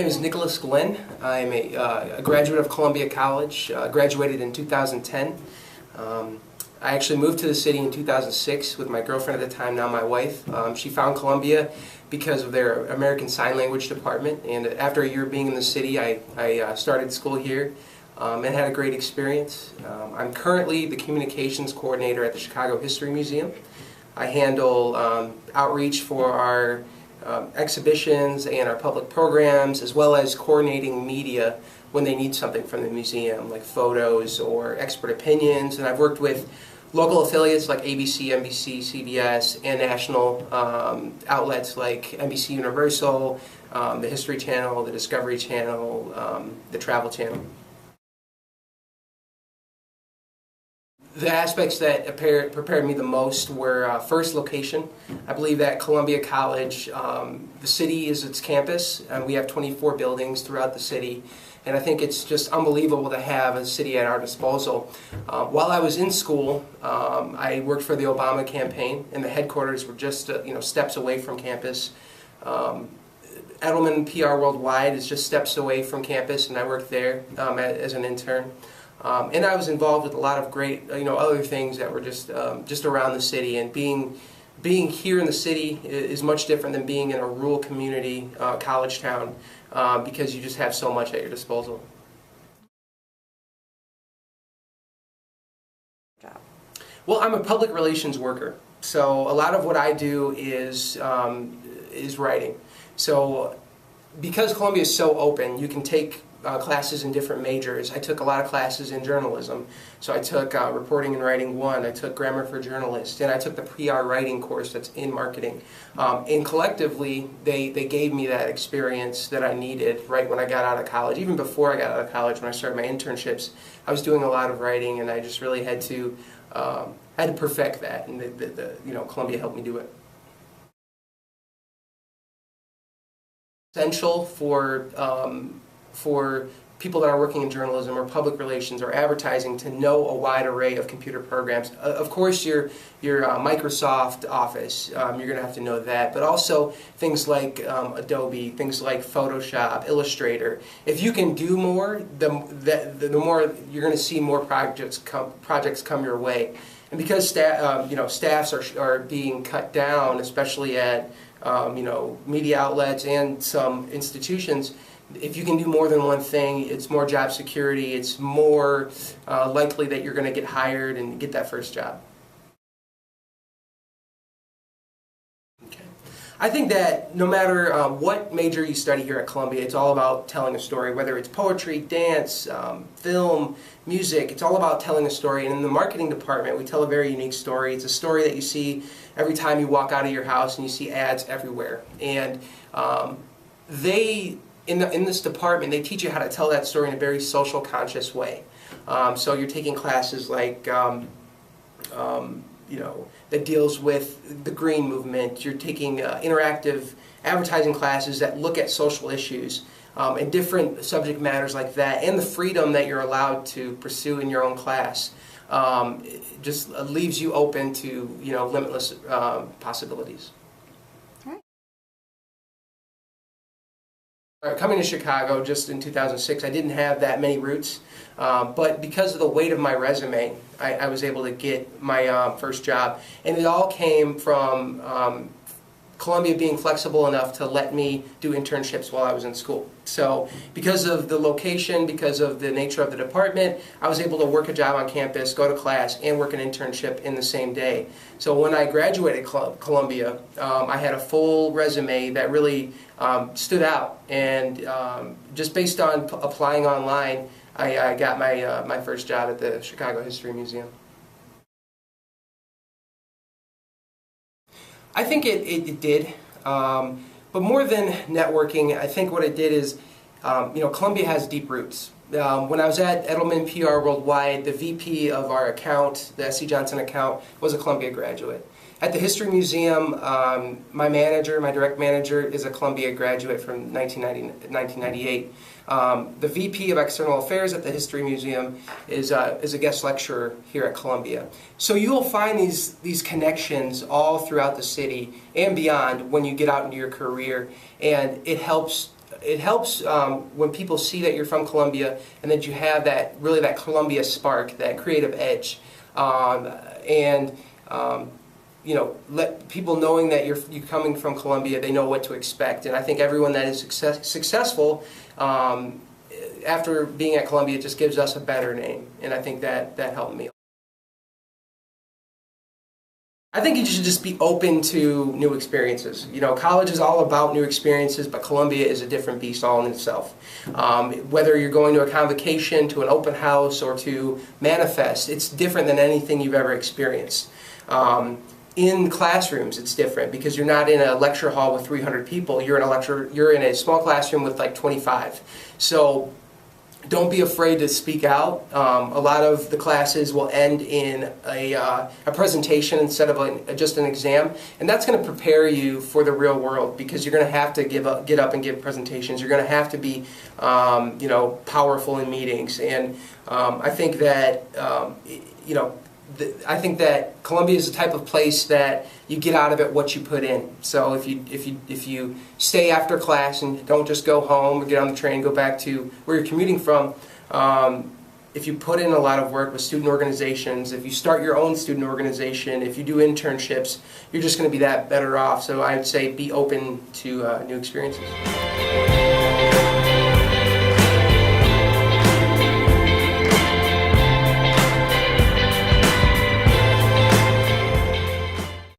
is Nicholas Glenn. I'm a graduate of Columbia College, graduated in 2010. I actually moved to the city in 2006 with my girlfriend at the time, now my wife. She found Columbia because of their American Sign Language department, and after a year being in the city, I started school here and had a great experience. I'm currently the communications coordinator at the Chicago History Museum. I handle outreach for our exhibitions and our public programs, as well as coordinating media when they need something from the museum, like photos or expert opinions. And I've worked with local affiliates like ABC, NBC, CBS, and national outlets like NBC Universal, the History Channel, the Discovery Channel, the Travel Channel. The aspects that prepared me the most were first, location. I believe that Columbia College, the city is its campus, and we have 24 buildings throughout the city, and I think it's just unbelievable to have a city at our disposal. While I was in school, I worked for the Obama campaign, and the headquarters were just steps away from campus. Edelman PR Worldwide is just steps away from campus, and I worked there as an intern. And I was involved with a lot of great, other things that were just around the city. And being here in the city is much different than being in a rural community, college town, because you just have so much at your disposal. Well, I'm a public relations worker, so a lot of what I do is writing. So because Columbia is so open, you can take classes in different majors. I took a lot of classes in journalism. So I took Reporting and Writing 1, I took Grammar for Journalists, and I took the PR writing course that's in marketing. And collectively, they gave me that experience that I needed right when I got out of college. Even before I got out of college, when I started my internships, I was doing a lot of writing, and I just really had to perfect that, and Columbia helped me do it. Essential for people that are working in journalism or public relations or advertising to know a wide array of computer programs. Of course, your Microsoft Office, you're going to have to know that, but also things like Adobe, things like Photoshop, Illustrator. If you can do more, the more you're going to see more projects come your way. And because staffs are being cut down, especially at media outlets and some institutions, if you can do more than one thing, it's more job security, it's more likely that you're going to get hired and get that first job. Okay. I think that no matter what major you study here at Columbia, it's all about telling a story, whether it's poetry, dance, film, music. It's all about telling a story. And in the marketing department, we tell a very unique story. It's a story that you see every time you walk out of your house, and you see ads everywhere. And in this department, they teach you how to tell that story in a very social conscious way. So you're taking classes like, that deals with the green movement. You're taking interactive advertising classes that look at social issues and different subject matters like that, and the freedom that you're allowed to pursue in your own class. It just leaves you open to limitless possibilities. Coming to Chicago just in 2006, I didn't have that many roots, but because of the weight of my resume, I was able to get my first job. And it all came from Columbia being flexible enough to let me do internships while I was in school. So because of the location, because of the nature of the department, I was able to work a job on campus, go to class, and work an internship in the same day. So when I graduated Columbia, I had a full resume that really stood out, and just based on applying online, I got my first job at the Chicago History Museum. I think it did, but more than networking, I think what it did is, Columbia has deep roots. When I was at Edelman PR Worldwide, the VP of our account, the S.C. Johnson account, was a Columbia graduate. At the History Museum, my direct manager, is a Columbia graduate from 1998. The VP of External Affairs at the History Museum is a guest lecturer here at Columbia. So you'll find these connections all throughout the city and beyond when you get out into your career, and it helps it helps when people see that you're from Columbia and that you have that Columbia spark, that creative edge, and let people knowing that you're coming from Columbia, they know what to expect. And I think everyone that is successful after being at Columbia, it just gives us a better name, and I think that helped me. I think you should just be open to new experiences. College is all about new experiences, but Columbia is a different beast all in itself. Whether you're going to a convocation, to an open house, or to manifest, it's different than anything you've ever experienced. In classrooms, it's different because you're not in a lecture hall with 300 people. You're in a small classroom with like 25. So don't be afraid to speak out. A lot of the classes will end in a presentation instead of just an exam, and that's going to prepare you for the real world because you're going to have to get up and give presentations. You're going to have to be powerful in meetings, and I think that I think that Columbia is the type of place that you get out of it what you put in. So if you stay after class and don't just go home or get on the train and go back to where you're commuting from, if you put in a lot of work with student organizations, if you start your own student organization, if you do internships, you're just going to be that better off. So I'd say be open to new experiences.